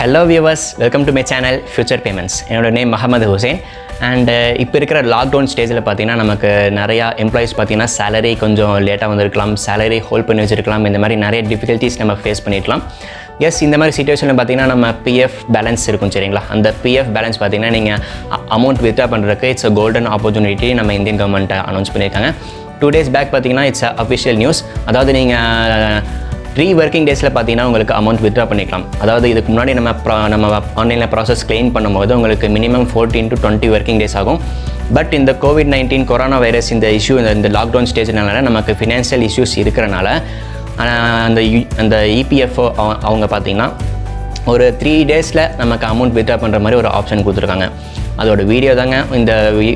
Hello viewers, welcome to my channel Future Payments. என்னோட name Mohammed Hussain. And இப்போ இருக்கிற lockdown ஸ்டேஜில் பார்த்தீங்கன்னா நமக்கு நிறையா எம்ப்ளாயிஸ் பார்த்தீங்கன்னா சேலரி கொஞ்சம் லேட்டாக வந்திருக்கலாம், சேலரி ஹோல்ட் பண்ணி வச்சிருக்கலாம், இந்த மாதிரி நிறைய டிஃபிகல்ட்டிஸ் நம்ம ஃபேஸ் பண்ணியிருக்கலாம். எஸ், இந்த மாதிரி சுச்சுவேஷனில் பார்த்தீங்கன்னா நம்ம பிஎஃப் பேலன்ஸ் இருக்கும் சரிங்களா. அந்த பிஎஃப் பேலன்ஸ் பார்த்தீங்கன்னா நீங்கள் அமௌண்ட் வித்ட்ரா பண்ணுறதுக்கு இட்ஸ் அ கோல்டன் ஆப்பர்ச்சுனிட்டி நம்ம இந்தியன் கவர்மெண்ட் அனௌன்ஸ் பண்ணியிருக்காங்க. 2 days பேக் பார்த்தீங்கன்னா இட்ஸ் அஃபிஷியல் நியூஸ். அதாவது நீங்கள் 3 working daysல பார்த்தீங்கன்னா உங்களுக்கு அமௌண்ட் வித்ட்ரா பண்ணிக்கலாம். அதாவது இதுக்கு முன்னாடி நம்ம ஆன்லைனில் ப்ராசஸ் கிளைம் பண்ணும்போது உங்களுக்கு மினிமம் 14 to 20 working days ஆகும். பட் இந்த COVID-19 கொரோனா வைரஸ் இந்த இஷ்யூ இந்த லாக்டவுன் ஸ்டேஜ்னால நமக்கு ஃபினான்ஷியல் இஷ்யூஸ் இருக்கிறனால அந்த இபிஎஃப்ஓ அவங்க பார்த்தீங்கன்னா ஒரு 3 daysல நமக்கு அமௌண்ட் வித்ட்ரா பண்ணுற மாதிரி ஒரு ஆப்ஷன் கொடுத்துருக்காங்க. அதோட வீடியோ தாங்க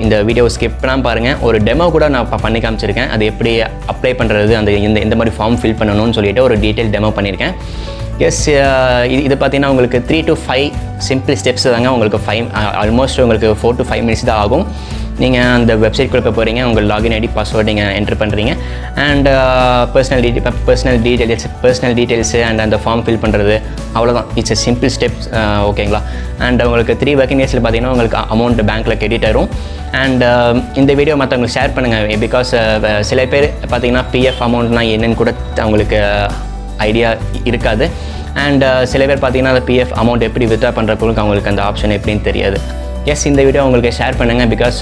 இந்த வீடியோ ஸ்கிப் பண்ணாமல் பாருங்கள். ஒரு டெமோ கூட நான் பண்ணி காமிச்சிருக்கேன். அது எப்படி அப்ளை பண்ணுறது, அந்த இந்த மாதிரி ஃபார்ம் ஃபில் பண்ணணும்னு சொல்லிட்டு ஒரு டீட்டெயில் டெமோ பண்ணியிருக்கேன். எஸ், இது பார்த்தீங்கன்னா உங்களுக்கு 3 to 5 சிம்பிள் ஸ்டெப்ஸ் தாங்க. உங்களுக்கு ஆல்மோஸ்ட் உங்களுக்கு 4 to 5 minutes தான் ஆகும். நீங்கள் அந்த வெப்சைட்குள்ளே போகிறீங்க, உங்கள் லாகின் ஐடி பாஸ்வேர்டு நீங்கள் என்ட்ரு பண்ணுறீங்க. அண்ட் பர்சனல் டீட்டெயில்ஸு அண்ட் அந்த ஃபார்ம் ஃபில் பண்ணுறது, அவ்வளோதான். இட்ஸ் எ சிம்பிள் ஸ்டெப்ஸ், ஓகேங்களா. அண்ட் உங்களுக்கு 3 working daysல பார்த்தீங்கன்னா உங்களுக்கு அமௌண்ட் பேங்க்கில் கிரெடிட் ஆயிரும். அண்ட் இந்த வீடியோ மற்றவங்களுக்கு ஷேர் பண்ணுங்கள். பிகாஸ் சில பேர் பார்த்தீங்கன்னா பிஎஃப் அமௌண்ட்னா என்னென்னு கூட அவங்களுக்கு ஐடியா இருக்காது. அண்ட் சில பேர் பார்த்தீங்கன்னா அந்த பிஎஃப் அமௌண்ட் எப்படி வித்ட்ரா பண்ணுறதுக்கு அவங்களுக்கு அந்த ஆப்ஷன் எப்படின்னு தெரியாது. எஸ், இந்த வீடியோ உங்களுக்கு ஷேர் பண்ணுங்கள். Because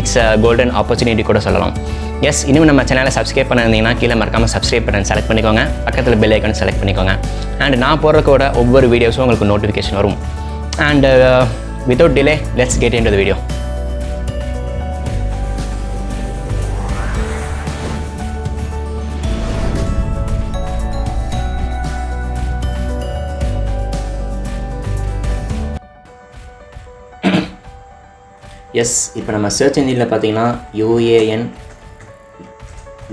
it's a golden opportunity கூட சொல்லலாம். எஸ், இன்னும் நம்ம சேனலை சப்ஸ்கிரைப் பண்ணியிருந்தீங்கன்னா கீழே மறக்காமல் சப்ஸ்கிரைப் பட்டன் செலக்ட் பண்ணிக்கோங்க, பக்கத்தில் பெல் ஐக்கான் செலக்ட் பண்ணிக்கோங்க. அண்ட் நான் போடுறதோட ஒவ்வொரு வீடியோஸும் உங்களுக்கு நோட்டிஃபிகேஷன் வரும். And without delay let's get into the video. Yes, இப்போ நம்ம சர்ச் இன்ஜினில் பார்த்தீங்கன்னா UAN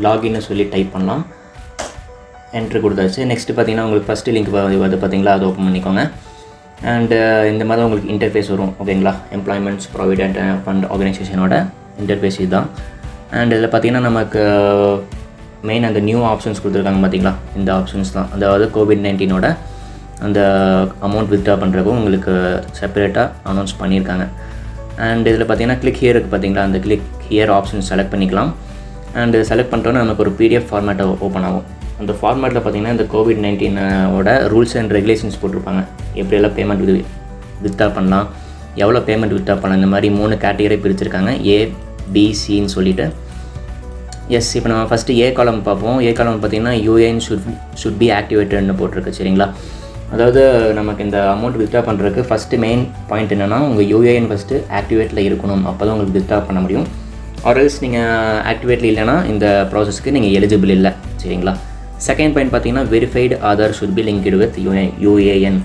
லாகின்னு சொல்லி டைப் பண்ணலாம். என்ட்ரு கொடுத்தாச்சு. நெக்ஸ்ட்டு பார்த்தீங்கன்னா உங்களுக்கு ஃபஸ்ட்டு லிங்க் வருது பார்த்தீங்களா, அதை ஓப்பன் பண்ணிக்கோங்க. அண்டு இந்த மாதிரி உங்களுக்கு இன்டர்ஃபேஸ் வரும், ஓகேங்களா. எம்ப்ளாய்மெண்ட்ஸ் ப்ராவிடென்ட் ஃபண்ட் ஆர்கனைசேஷனோட இன்டர்ஃபேஸ் இதுதான். அண்ட் இதில் பார்த்தீங்கன்னா நமக்கு மெயின் அந்த நியூ ஆப்ஷன்ஸ் கொடுத்துருக்காங்க பார்த்தீங்களா, இந்த ஆப்ஷன்ஸ் தான். அதாவது COVID-19ஓட அந்த அமௌண்ட் வித்ட்ரா பண்ணுறதுக்கும் உங்களுக்கு செப்பரேட்டாக அனௌன்ஸ் பண்ணியிருக்காங்க. அண்ட் இதில் பார்த்தீங்கன்னா கிளிக் ஹியருக்கு பார்த்தீங்களா, அந்த கிளிக் ஹியர் ஆப்ஷன் செலக்ட் பண்ணிக்கலாம். அண்டு செலக்ட் பண்ணிட்டோன்னா நமக்கு ஒரு PDF ஃபார்மேட்டை ஓப்பன் ஆகும். அந்த ஃபார்மேட்டில் பார்த்தீங்கன்னா இந்த COVID-19ஓட ரூல்ஸ் அண்ட் ரெகுலேஷன்ஸ் போட்டிருப்பாங்க. எப்படியெல்லாம் பேமெண்ட் வித்ட்ரா பண்ணலாம், எவ்வளோ பேமெண்ட் வித்ட்ரா பண்ணலாம், இந்த மாதிரி 3 கேட்டகரி பிரிச்சிருக்காங்க, ABCன்னு சொல்லிட்டு. எஸ், இப்போ நம்ம ஃபஸ்ட்டு ஏ காலம் பார்ப்போம். ஏ காலம் பார்த்தீங்கன்னா UAN should be activatedனு போட்டிருக்கு சரிங்களா. அதாவது நமக்கு இந்த அமௌண்ட் வித்ட்ரா பண்ணுறதுக்கு ஃபஸ்ட்டு மெயின் பாயிண்ட் என்னென்னா உங்கள் UAN ஃபஸ்ட்டு ஆக்டிவேட்டில் இருக்கணும். அப்போ தான் உங்களுக்கு வித்ட்ரா பண்ண முடியும். ஆர்எல்ஸ் நீங்கள் ஆக்டிவேட்டில் இல்லைனா இந்த ப்ராசஸ்க்கு நீங்கள் எலிஜிபிள் இல்லை சரிங்களா. செகண்ட் பாயிண்ட் பார்த்தீங்கன்னா verified Aadhaar should be linked with UAN.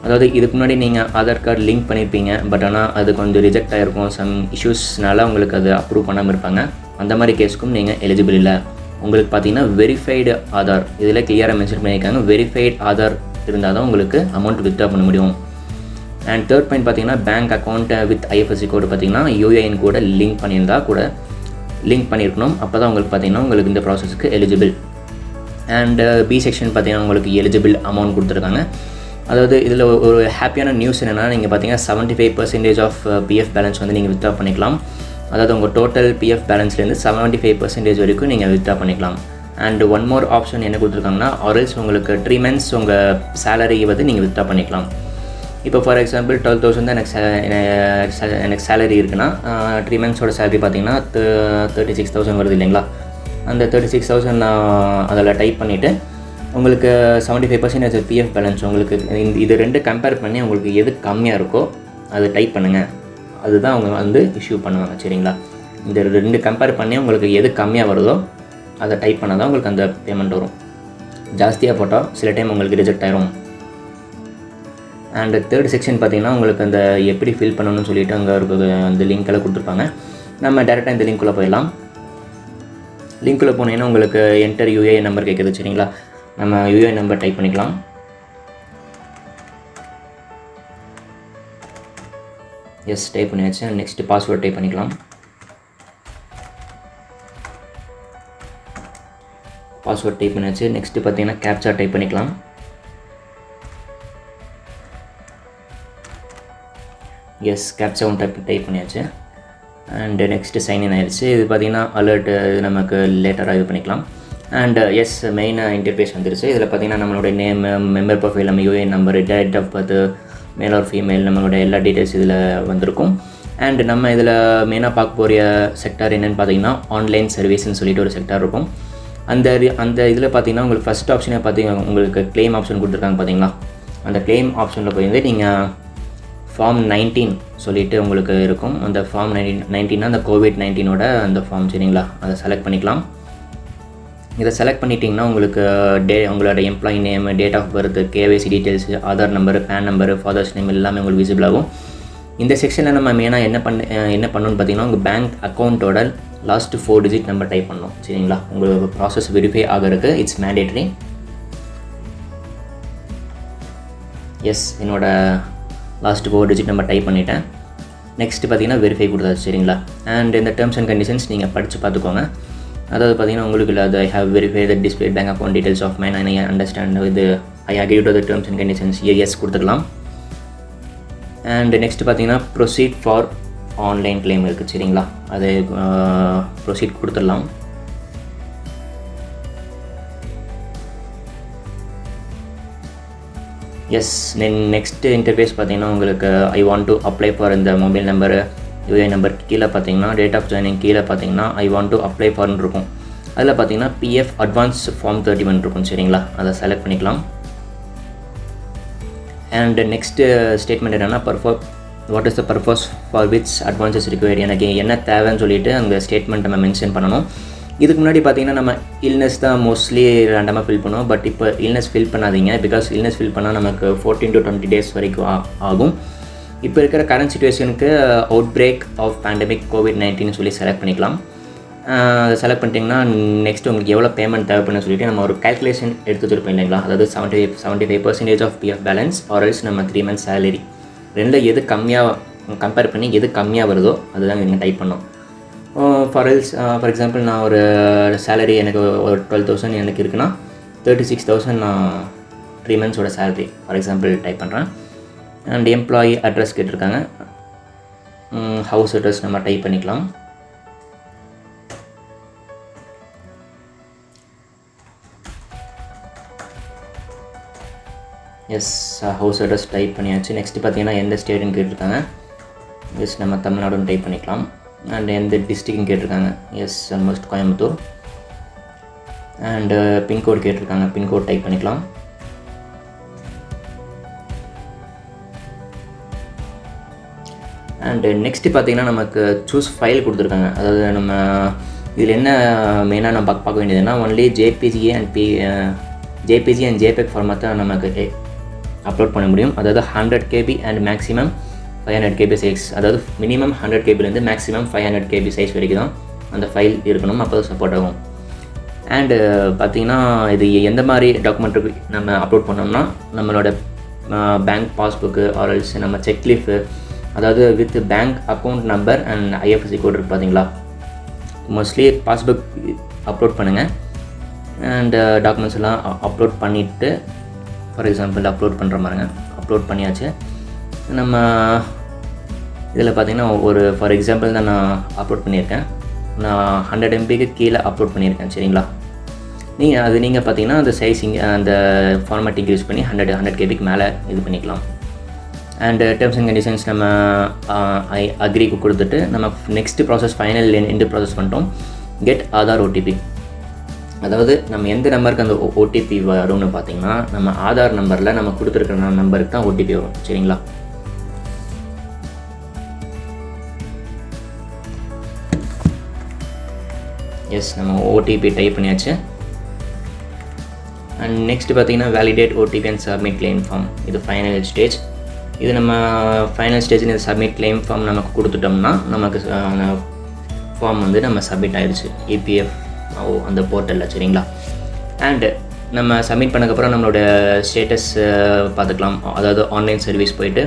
அதாவது இதுக்கு முன்னாடி நீங்கள் ஆதார் கார்டு லிங்க் பண்ணியிருப்பீங்க, பட் ஆனால் அது கொஞ்சம் ரிஜெக்ட் ஆகிருக்கும், சம் இஷ்யூஸ்னால உங்களுக்கு அது அப்ரூவ் பண்ணாமல் இருப்பாங்க. அந்த மாதிரி கேஸுக்கும் நீங்கள் எலிஜிபிள் இல்லை. உங்களுக்கு பார்த்தீங்கன்னா வெரிஃபைடு ஆதார் இதில் கிளியராக மென்ஷன் பண்ணியிருக்காங்க. வெரிஃபைடு ஆதார் இருந்தால் தான் உங்களுக்கு அமௌண்ட் வித்ட்ரா பண்ண முடியும். அண்ட் தேர்ட் பாயிண்ட் பார்த்தீங்கன்னா பேங்க் அக்கௌண்ட் வித் IFSC கோடு பார்த்தீங்கன்னா UAN கூட லிங்க் பண்ணியிருக்கணும். அப்போ தான் உங்களுக்கு பார்த்தீங்கன்னா உங்களுக்கு இந்த ப்ராசஸ்க்கு எலிஜிபிள். அண்ட் B செக்ஷன் பார்த்தீங்கன்னா உங்களுக்கு எலிஜிபிள் அமௌண்ட் கொடுத்துருக்காங்க. அதாவது இதில் ஒரு ஹாப்பியான நியூஸ் என்னென்னா நீங்கள் பார்த்தீங்கன்னா 75% ஆஃப் PF பேலன்ஸ் வந்து நீங்கள் வித்ட்ரா பண்ணிக்கலாம். அதாவது உங்கள் டோட்டல் PF பேலன்ஸ்லேருந்து 75% வரைக்கும் நீங்கள் வித்ட்ரா பண்ணிக்கலாம். அண்ட் ஒன் மோர் ஆப்ஷன் என்ன கொடுத்துருக்காங்கன்னா ஆர்எல்ஸ் உங்களுக்கு 3 months உங்கள் சேலரி வந்து நீங்கள் வித்ட்ரா பண்ணிக்கலாம். இப்போ ஃபார் எக்ஸாம்பிள் 12,000 தான் எனக்கு சேலரி இருக்குன்னா 3 monthsோட சேலரி பார்த்தீங்கன்னா 36,000 வருது இல்லைங்களா. அந்த 36,000 நான் அதில் டைப் பண்ணிவிட்டு உங்களுக்கு 75% PF பேலன்ஸ் உங்களுக்கு இது 2 கம்பேர் பண்ணி உங்களுக்கு எது கம்மியாக இருக்கோ அது டைப் பண்ணுங்கள். அதுதான் அவங்க வந்து இஷ்யூ பண்ணுவாங்க சரிங்களா. இந்த 2 கம்பேர் பண்ணி உங்களுக்கு எது கம்மியாக வருதோ அதை டைப் பண்ணால் தான் உங்களுக்கு அந்த பேமெண்ட் வரும். ஜாஸ்தியாக போட்டால் சில டைம் உங்களுக்கு ரிஜெக்ட் ஆயிரும். அண்ட் தேர்ட் செக்ஷன் பார்த்தீங்கன்னா உங்களுக்கு அந்த எப்படி ஃபில் பண்ணணும்னு சொல்லிவிட்டு அங்கே இருக்க அந்த லிங்க்கெல்லாம் கொடுத்துருப்பாங்க. நம்ம டேரெக்டாக இந்த லிங்க்குள்ளே போயிடலாம். லிங்க்குள்ளே போனீங்கன்னா உங்களுக்கு என்டர் UAN நம்பர் கேட்குது சரிங்களா. நம்ம UAN நம்பர் டைப் பண்ணிக்கலாம். எஸ், டைப் பண்ணியாச்சு. நெக்ஸ்ட்டு பாஸ்வேர்ட் டைப் பண்ணிக்கலாம். பாஸ்வேர்ட் டைப் பண்ணியாச்சு. நெக்ஸ்ட்டு பார்த்தீங்கன்னா கேப்சா டைப் பண்ணிக்கலாம். எஸ் கேப்சா டைப் பண்ணியாச்சு. அண்டு நெக்ஸ்ட்டு சைன்இன் ஆயிடுச்சு. இது பார்த்திங்கன்னா அலர்ட்டு நமக்கு லேட்டராக இது பண்ணிக்கலாம். அண்டு எஸ் மெயின் இன்டர்ஃபேஸ் வந்துருச்சு. இதில் பார்த்திங்கன்னா நம்மளுடைய நேம், மெம்பர் ப்ரொஃபைல், நம்ம UAN number, date of birth, male or female, நம்மளோட எல்லா டீட்டெயில்ஸ் இதில் வந்திருக்கும். அண்டு நம்ம இதில் மெயினாக பார்க்க போகிற செக்டார் என்னென்னு பார்த்தீங்கன்னா ஆன்லைன் சர்வீஸ்ன்னு சொல்லிட்டு ஒரு செக்டார் இருக்கும். அந்த இதில் பார்த்தீங்கன்னா உங்களுக்கு ஃபஸ்ட் ஆப்ஷனே பார்த்தீங்கன்னா உங்களுக்கு கிளைம் ஆப்ஷன் கொடுத்துருக்காங்க பார்த்தீங்களா. அந்த கிளைம் ஆப்ஷனில் போய் நீங்கள் ஃபார்ம் 19 சொல்லிவிட்டு உங்களுக்கு இருக்கும். அந்த ஃபார்ம் 19 அந்த COVID-19 அந்த ஃபார்ம் சரிங்களா, அதை செலக்ட் பண்ணிக்கலாம். இதை செலக்ட் பண்ணிட்டிங்கன்னா உங்களுக்கு உங்களோட employee name, date of birth, KYC details, Aadhaar number, PAN number, father's name எல்லாமே உங்களுக்கு விசிபிள் ஆகும். இந்த செக்ஷனில் நம்ம மெயினாக என்ன பண்ணணும்னு பார்த்தீங்கன்னா உங்கள் பேங்க் அக்கௌண்ட்டோட லாஸ்ட் 4 டிஜிட் நம்பர் டைப் பண்ணணும் சரிங்களா. உங்களுக்கு ப்ராசஸ் வெரிஃபை ஆகிறதுக்கு இட்ஸ் மேண்டேட்ரி. எஸ் என்னோட லாஸ்ட் 4 டிஜிட் நம்பர் டைப் பண்ணிவிட்டேன். நெக்ஸ்ட்டு பார்த்தீங்கன்னா வெரிஃபை கொடுத்தாச்சு சரிங்களா. அண்ட் இந்த டேர்ம்ஸ் அண்ட் கண்டிஷன்ஸ் நீங்கள் படித்து பார்த்துக்கோங்க. அதாவது பார்த்தீங்கன்னா உங்களுக்கு இல்லை, I have verify the display bank account details of mine, I understand இது, I agree to the terms and conditions, yes கொடுத்துக்கலாம். அண்ட் நெக்ஸ்ட்டு பார்த்தீங்கன்னா ப்ரொசீட் ஃபார் ஆன்லைன் கிளைம் இருக்குது சரிங்களா, அது ப்ரொசீட் கொடுத்துடலாம். எஸ் நெக்ஸ்ட் இன்டர்ஃபேஸ் பார்த்தீங்கன்னா உங்களுக்கு I want to apply for இந்த மொபைல் நம்பரு, யூஏஎன் நம்பர் கீழே பார்த்தீங்கன்னா டேட் ஆஃப் ஜாயினிங் கீழே பார்த்தீங்கன்னா ஐ வாண்ட் டு அப்ளை ஃபார்னு இருக்கும். அதில் பார்த்தீங்கன்னா பிஎஃப் அட்வான்ஸ் ஃபார்ம் 31 இருக்கும் சரிங்களா, அதை செலக்ட் பண்ணிக்கலாம். அண்ட் நெக்ஸ்ட்டு ஸ்டேட்மெண்ட் என்னென்னா what is the purpose for which advances required, எனக்கு என்ன தேவைன்னு சொல்லிட்டு அந்த ஸ்டேட்மெண்ட் நம்ம மென்ஷன் பண்ணணும். இதுக்கு முன்னாடி பார்த்திங்கன்னா நம்ம இல்னஸ் தான் மோஸ்ட்லி ரேண்டமாக ஃபில் பண்ணுவோம். பட் இப்போ இல்னஸ் ஃபில் பண்ணாதீங்க, பிகாஸ் இல்னஸ் ஃபில் பண்ணால் நமக்கு 14 to 20 days வரைக்கும் ஆகும். இப்போ இருக்கிற கரண்ட் சிச்சுவேஷனுக்கு outbreak of pandemic COVID-19 சொல்லி செலக்ட் பண்ணிக்கலாம். செலக்ட் பண்ணிட்டிங்கன்னா நெக்ஸ்ட் உங்களுக்கு எவ்வளோ பேமெண்ட் தேவைப்படுன்னு சொல்லிட்டு நம்ம ஒரு கால்குலேஷன் எடுத்து வச்சுருப்போம் இல்லைங்களா. அதாவது 75% ஆஃப் பிஎஃப் பேலன்ஸ் ஆர்எல்ஸ் நம்ம 3 months சேலரி ரெண்டில் எது கம்பேர் பண்ணி எது கம்மியாக வருதோ அதுதான் நீங்கள் டைப் பண்ணோம். ஃபார் எக்ஸாம்பிள் நான் ஒரு சேலரி எனக்கு ஒரு 12,000 எனக்கு இருக்குன்னா 36,000 நான் 3 months salary for example type பண்ணுறேன். அண்ட் எம்ப்ளாயி அட்ரஸ் கேட்டிருக்காங்க, ஹவுஸ் அட்ரஸ் நம்ம டைப் பண்ணிக்கலாம். எஸ் ஹவுஸ் அட்ரஸ் டைப் பண்ணியாச்சு. நெக்ஸ்ட்டு பார்த்தீங்கன்னா எந்த ஸ்டேட்டுன்னு கேட்டிருக்காங்க, எஸ் நம்ம தமிழ்நாடுன்னு டைப் பண்ணிக்கலாம். அண்ட் எந்த டிஸ்ட்ரிக்ட்னு கேட்டிருக்காங்க, yes almost Coimbatore. And pincode கேட்டிருக்காங்க, பின்கோட் டைப் பண்ணிக்கலாம். அண்டு நெக்ஸ்ட்டு பார்த்தீங்கன்னா நமக்கு சூஸ் ஃபைல் கொடுத்துருக்காங்க. அதாவது நம்ம இதில் என்ன மெயினாக நம்ம பார்க்க வேண்டியதுன்னா only JPG and JPEG format தான் நமக்கு அப்லோட் பண்ண முடியும். அதாவது 100 KB and maximum 500 KB size, அதாவது மினிமம் 100 KBலேருந்து மேக்ஸிமம் 500 KB சைஸ் வரைக்கும் தான் அந்த ஃபைல் இருக்கணும், அப்போ தான் சப்போர்ட் ஆகும். அண்டு பார்த்திங்கன்னா இது எந்த மாதிரி டாக்குமெண்ட்டுக்கு நம்ம அப்லோட் பண்ணோம்னா நம்மளோட பேங்க் பாஸ்புக்கு ஆர்எல்ஸ் நம்ம செக்லீஃபு, அதாவது with bank account number and IFSC code இருக்குது பார்த்தீங்களா. மோஸ்ட்லி பாஸ்புக் அப்லோட் பண்ணுங்கள். அண்டு டாக்குமெண்ட்ஸ் எல்லாம் அப்லோட் பண்ணிவிட்டு ஃபார் எக்ஸாம்பிள் அப்லோட் பண்ணுற மாதிரிங்க அப்லோட் பண்ணியாச்சு. நம்ம இதில் பார்த்திங்கன்னா ஒரு ஃபார் எக்ஸாம்பிள் தான் நான் அப்லோட் பண்ணியிருக்கேன். நான் 100 MBக்கு கீழே அப்லோட் பண்ணியிருக்கேன் சரிங்களா. நீங்கள் பார்த்தீங்கன்னா அந்த சைஸிங் அந்த ஃபார்மேட்டிங் யூஸ் பண்ணி 100 KBக்கு மேலே இது பண்ணிக்கலாம். அண்டு டேர்ம்ஸ் அண்ட் கண்டிஷன்ஸ் நம்ம ஐ அக்ரிக்கு கொடுத்துட்டு நம்ம next process final end process பண்ணிட்டோம். கெட் ஆதார் OTP, அதாவது நம்ம எந்த நம்பருக்கு அந்த OTP வரும்னு பார்த்தீங்கன்னா நம்ம ஆதார் நம்பரில் நம்ம கொடுத்துருக்கிற நம்பருக்கு தான் OTP வரும் சரிங்களா. எஸ் நம்ம OTP டைப் பண்ணியாச்சு. அண்ட் நெக்ஸ்ட் பார்த்தீங்கன்னா validate OTP and submit claim form, இது ஃபைனல் ஸ்டேஜ். இது நம்ம ஃபைனல் ஸ்டேஜ் இந்த சப்மிட் கிளைம் ஃபார்ம் நமக்கு கொடுத்துட்டோம்னா நமக்கு ஃபார்ம் வந்து நம்ம சப்மிட் ஆகிடுச்சு EPF அந்த போர்ட்டலில் சரிங்களா. அண்டு நம்ம சப்மிட் பண்ணக்கப்புறம் நம்மளோட ஸ்டேட்டஸ் பார்த்துக்கலாம். அதாவது ஆன்லைன் சர்வீஸ் போய்ட்டு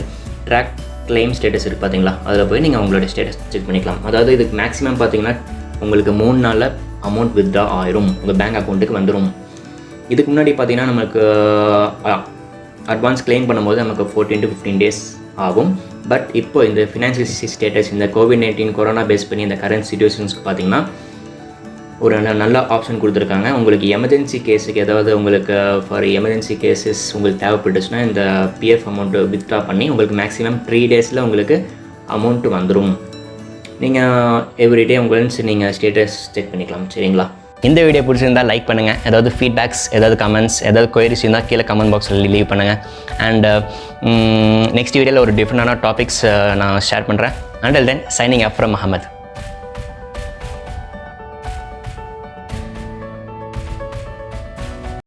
ட்ராக் கிளைம் ஸ்டேட்டஸ் இருக்குது பார்த்தீங்களா, அதில் போய் நீங்கள் உங்களோட ஸ்டேட்டஸ் செக் பண்ணிக்கலாம். அதாவது இதுக்கு மேக்ஸிமம் பார்த்தீங்கன்னா உங்களுக்கு 3 நாளில் அமௌண்ட் வித்ட்ரா ஆயிரும், உங்கள் பேங்க் அக்கௌண்ட்டுக்கு வந்துடும். இதுக்கு முன்னாடி பார்த்தீங்கன்னா நமக்கு அட்வான்ஸ் கிளைம் பண்ணும்போது நமக்கு 14 to 15 days ஆகும். பட் இப்போ இந்த ஃபினான்ஷியல் ஸ்டேட்டஸ் இந்த COVID-19 கொரோனா பேஸ் பண்ணி இந்த கரண்ட் சிச்சுவேஷன்ஸ்க்கு பார்த்திங்கன்னா ஒரு நல்ல ஆப்ஷன் கொடுத்துருக்காங்க. உங்களுக்கு எமர்ஜென்சி கேஸுக்கு ஏதாவது உங்களுக்கு ஃபார் எமர்ஜென்சி கேஸஸ் உங்களுக்கு தேவைப்பட்டுச்சுன்னா இந்த பிஎஃப் அமௌண்ட்டு வித்ட்ரா பண்ணி உங்களுக்கு மேக்ஸிமம் 3 டேஸில் உங்களுக்கு அமௌண்ட்டு வந்துடும். நீங்கள் எவ்ரிடே உங்களுக்கு நீங்கள் ஸ்டேட்டஸ் செக் பண்ணிக்கலாம். சரிங்களா? இந்த வீடியோ பிடிச்சிருந்தால் லைக் பண்ணுங்கள். ஏதாவது ஃபீட்பேக்ஸ், ஏதாவது கமெண்ட்ஸ், ஏதாவது கொயரிஸ் இருந்தால் கீழே கமெண்ட் பாக்ஸில் லீவ் பண்ணுங்கள். அண்ட் நெக்ஸ்ட் வீடியோவில் ஒரு டிஃப்ரெண்டான டாபிக்ஸ் நான் ஷேர் பண்ணுறேன். Until then, signing off from Muhammad.